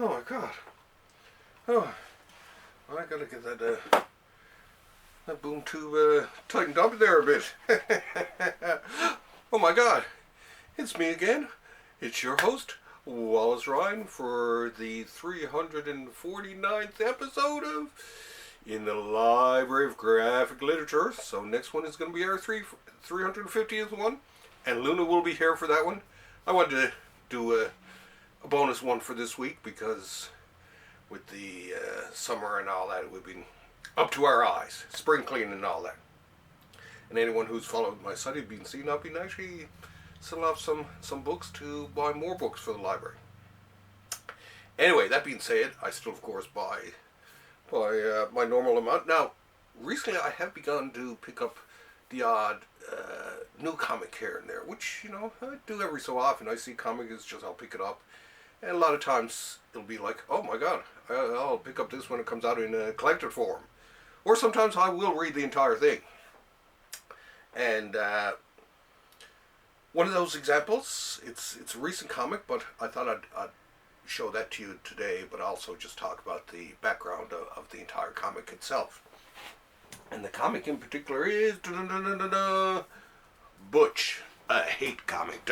Oh my god. Oh, I gotta get that boom tube tightened up there a bit. Oh my god. It's me again. It's your host, Wallace Ryan, for the 349th episode of In the Library of Graphic Literature. So next one is going to be our 350th one, and Luna will be here for that one. I wanted to do a bonus one for this week because with the summer and all that, we've been up to our eyes, spring cleaning and all that. And anyone who's followed my site has been seeing I've been actually selling off some books to buy more books for the library. Anyway, that being said, I still of course buy my normal amount. Now, recently I have begun to pick up the odd new comic here and there, which, you know, I do every so often. I see comics, I'll pick it up. And a lot of times it'll be like, oh my god, I'll pick up this when it comes out in a collected form. Or sometimes I will read the entire thing. And one of those examples, it's a recent comic, but I thought I'd show that to you today, but also just talk about the background of the entire comic itself. And the comic in particular is Butch, a hate comic.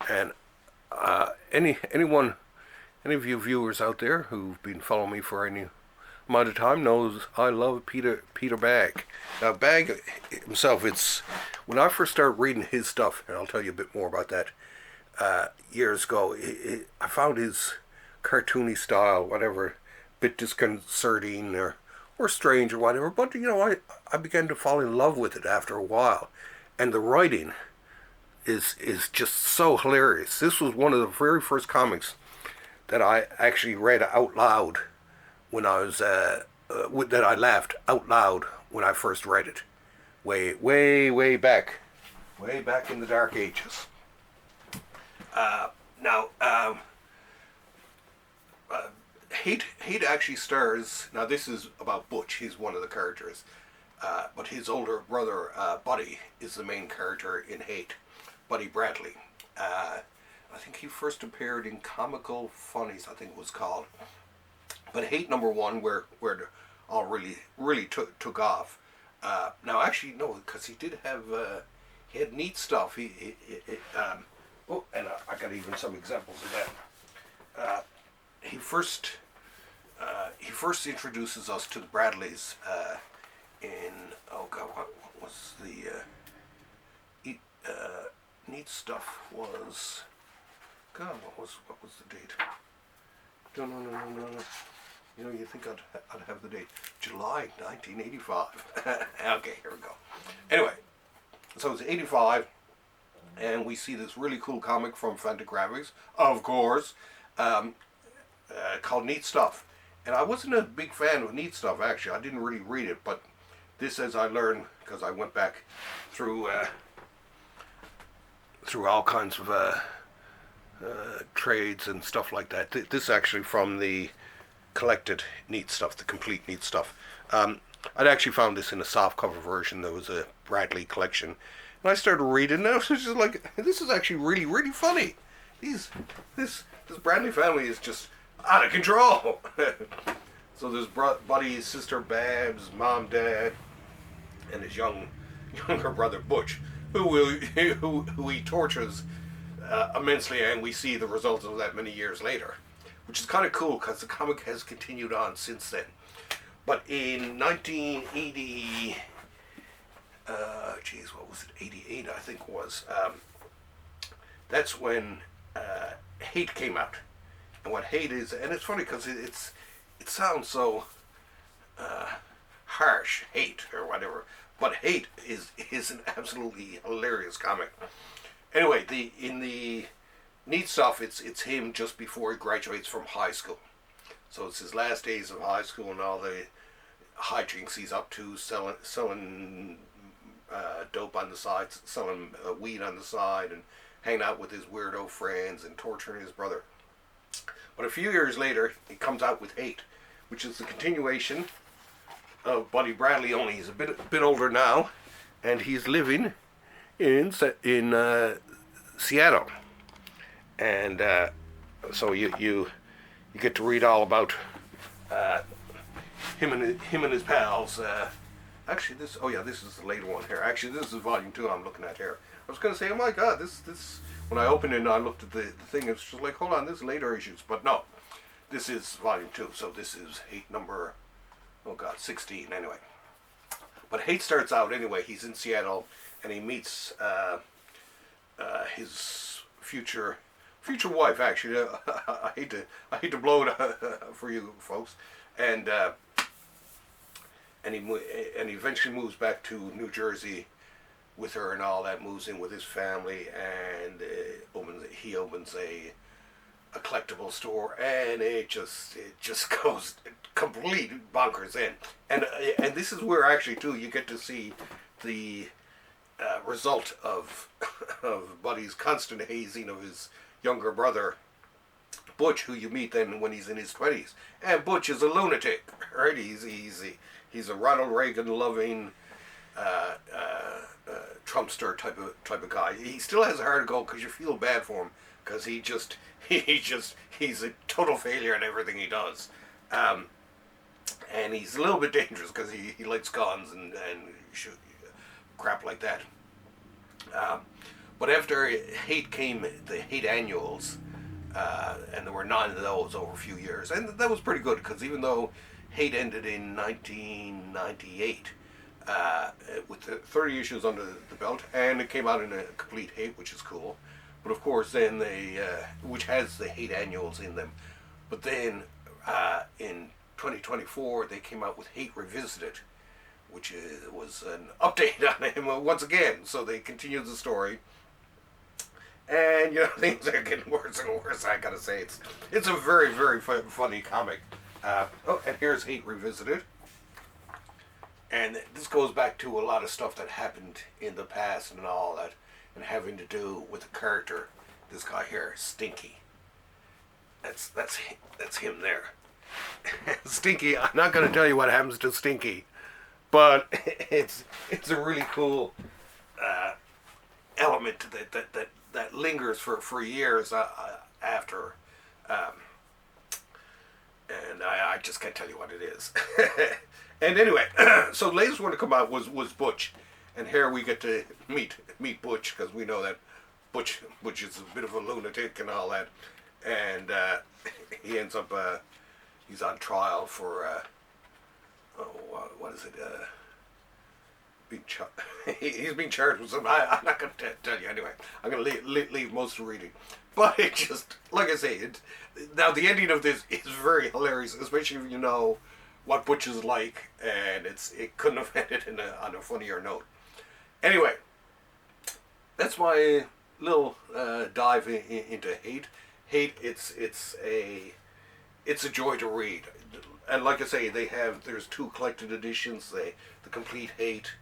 And any of you viewers out there who've been following me for any amount of time knows I love Peter Bagge. Now, Bagge himself, it's when I first started reading his stuff, and I'll tell you a bit more about that years ago. I found his cartoony style, whatever, a bit disconcerting or strange or whatever. But you know, I began to fall in love with it after a while, and the writing is just so hilarious. This was one of the very first comics that I actually read out loud when I was that I laughed out loud when I first read it, way back in the dark ages. Hate actually stars. Now this is about Butch. He's one of the characters, but his older brother Buddy is the main character in Hate. Buddy Bradley. I think he first appeared in Comical Funnies, I think it was called. But Hate #1, where it all really took off. Now, actually, no, because he did have he had neat stuff. And I got even some examples of that. He first introduces us to the Bradleys in what was the neat stuff was. God, what was the date? No. You know, you think I'd have the date. July 1985. Okay, here we go. Anyway, so it's 85, and we see this really cool comic from Fantagraphics, of course, called Neat Stuff. And I wasn't a big fan of Neat Stuff, actually. I didn't really read it, but this, as I learned, because I went back through all kinds of trades and stuff like that. This is actually from the collected Neat Stuff, the complete Neat Stuff. I'd actually found this in a softcover version. There was a Bradley collection, and I started reading, and I was just like, this is actually really funny. This Bradley family is just out of control. So there's Buddy's sister Babs, mom, dad, and his younger brother Butch, who he tortures immensely, and we see the results of that many years later, which is kind of cool because the comic has continued on since then. But in 1980, what was it? 88, I think was. That's when Hate came out, and what Hate is, and it's funny because it sounds so harsh, Hate or whatever, but Hate is an absolutely hilarious comic. Anyway, in the Neat Stuff, it's him just before he graduates from high school. So it's his last days of high school and all the hijinks he's up to, selling dope on the side, selling weed on the side, and hanging out with his weirdo friends and torturing his brother. But a few years later, he comes out with Hate, which is the continuation of Buddy Bradley, only he's a bit older now, and he's living in Seattle. And So you get to read all about him and his pals. Actually, this is the later one here. Actually, this is volume 2 I'm looking at here. I was going to say, oh my God, this. When I opened it and I looked at the thing, it's just like, hold on, this is later issues. But no, this is volume 2. So this is Hate number, 16 anyway. But Hate starts out anyway. He's in Seattle and he meets his future wife. Actually, I hate to blow it for you folks, and he eventually moves back to New Jersey with her and all that. Moves in with his family, and he opens a collectible store, and it just goes complete bonkers in. And this is where actually too you get to see the result of Buddy's constant hazing of his younger brother Butch, who you meet then when he's in his 20s. And Butch is a lunatic, right? He's a Ronald Reagan loving Trumpster type of guy. He still has a heart of gold because you feel bad for him because he's a total failure in everything he does. And he's a little bit dangerous because he likes guns and shoot crap like that. But after Hate came, the Hate annuals, and there were 9 of those over a few years, and that was pretty good because even though Hate ended in 1998 with 30 issues under the belt, and it came out in a complete Hate, which is cool. But of course, then which has the Hate annuals in them. But then in 2024, they came out with Hate Revisited, which was an update on him once again. So they continued the story. And, things are getting worse and worse, I gotta say. It's a very, very funny comic. And here's Hate Revisited. And this goes back to a lot of stuff that happened in the past and all that, and having to do with the character, this guy here, Stinky. That's him there. Stinky, I'm not gonna tell you what happens to Stinky, but it's a really cool element that lingers for years after, and I just can't tell you what it is. And anyway, so the latest one to come out was Butch, and here we get to meet Butch because we know that Butch is a bit of a lunatic and all that, and he ends up he's on trial for what is it? He's being charged with something. I'm not going to tell you anyway. I'm going to leave most of the reading. But it just, like I say, now the ending of this is very hilarious, especially if you know what Butch is like, and it couldn't have ended on a funnier note. Anyway, that's my little dive into Hate. Hate, it's a joy to read. And like I say, there's 2 collected editions, the complete Hate,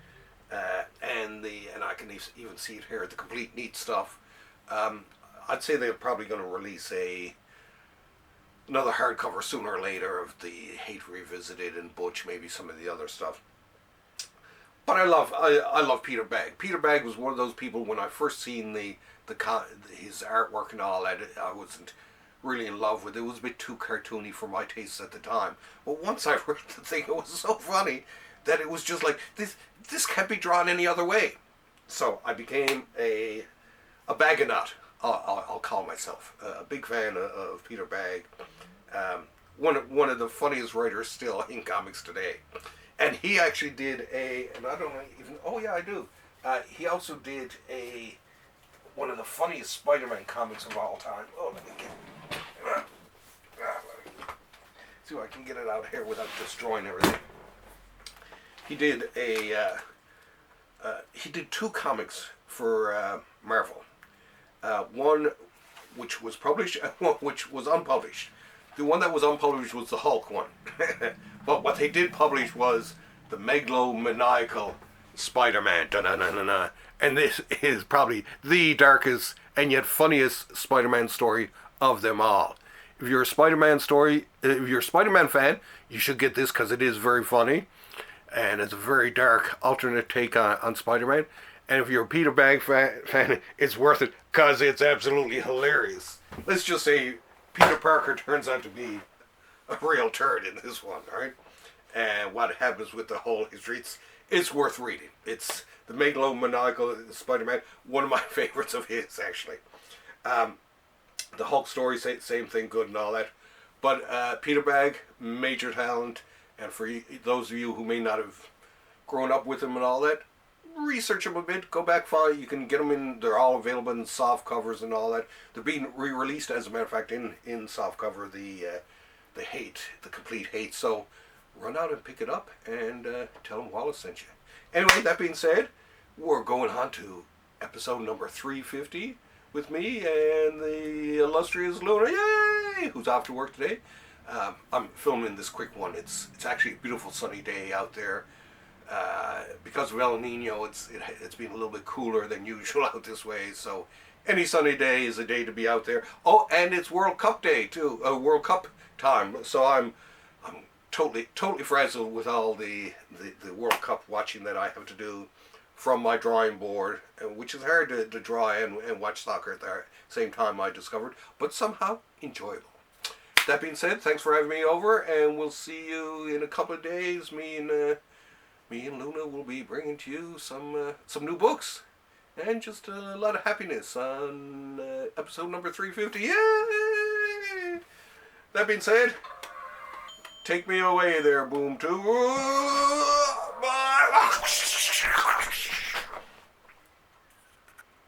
and I can even see it here, the complete Neat stuff. I'd say they're probably going to release another hardcover sooner or later of the Hate Revisited and Butch, maybe some of the other stuff. But I love Peter Bagge. Peter Bagge was one of those people when I first seen his artwork and all that, I wasn't really in love with it. It was a bit too cartoony for my tastes at the time. But once I read the thing, it was so funny that it was just like, this can't be drawn any other way. So I became a Baggonaut, I'll call myself. A big fan of Peter Bagge. One of the funniest writers still in comics today. And he actually did and I don't even, oh yeah I do. He also did one of the funniest Spider-Man comics of all time. Oh, let me see if I can get it out here without destroying everything. He did he did 2 comics for Marvel. One which was published, one which was unpublished. The one that was unpublished was the Hulk one. But what they did publish was the megalomaniacal Spider-Man. Da-na-na-na-na. And this is probably the darkest and yet funniest Spider-Man story of them all. If you're a Spider-Man fan, you should get this because it is very funny. And it's a very dark alternate take on Spider-Man. And if you're a Peter Bagge fan, it's worth it because it's absolutely hilarious. Let's just say Peter Parker turns out to be a real turd in this one, right? And what happens with the whole history, it's worth reading. It's the megalomaniacal Spider-Man, one of my favorites of his, actually. The Hulk story, same thing, good and all that. But Peter Bagge, major talent, and for those of you who may not have grown up with him and all that, research them a bit. Go back far. You can get them in. They're all available in soft covers and all that. They're being re-released, as a matter of fact, in soft cover. The complete hate. So run out and pick it up and tell them Wallace sent you. Anyway, that being said, we're going on to episode number 350 with me and the illustrious Luna, yay! Who's off to work today. I'm filming this quick one. It's actually a beautiful sunny day out there. Because of El Nino, it's been a little bit cooler than usual out this way. So any sunny day is a day to be out there. Oh, and it's World Cup day too. World Cup time. So I'm totally frazzled with all the World Cup watching that I have to do from my drawing board, which is hard to draw and watch soccer at the same time, I discovered, but somehow enjoyable. That being said, thanks for having me over, and we'll see you in a couple of days. Me and Luna will be bringing to you some new books and just a lot of happiness on episode number 350. Yay! That being said, take me away there, Boom 2. Bye.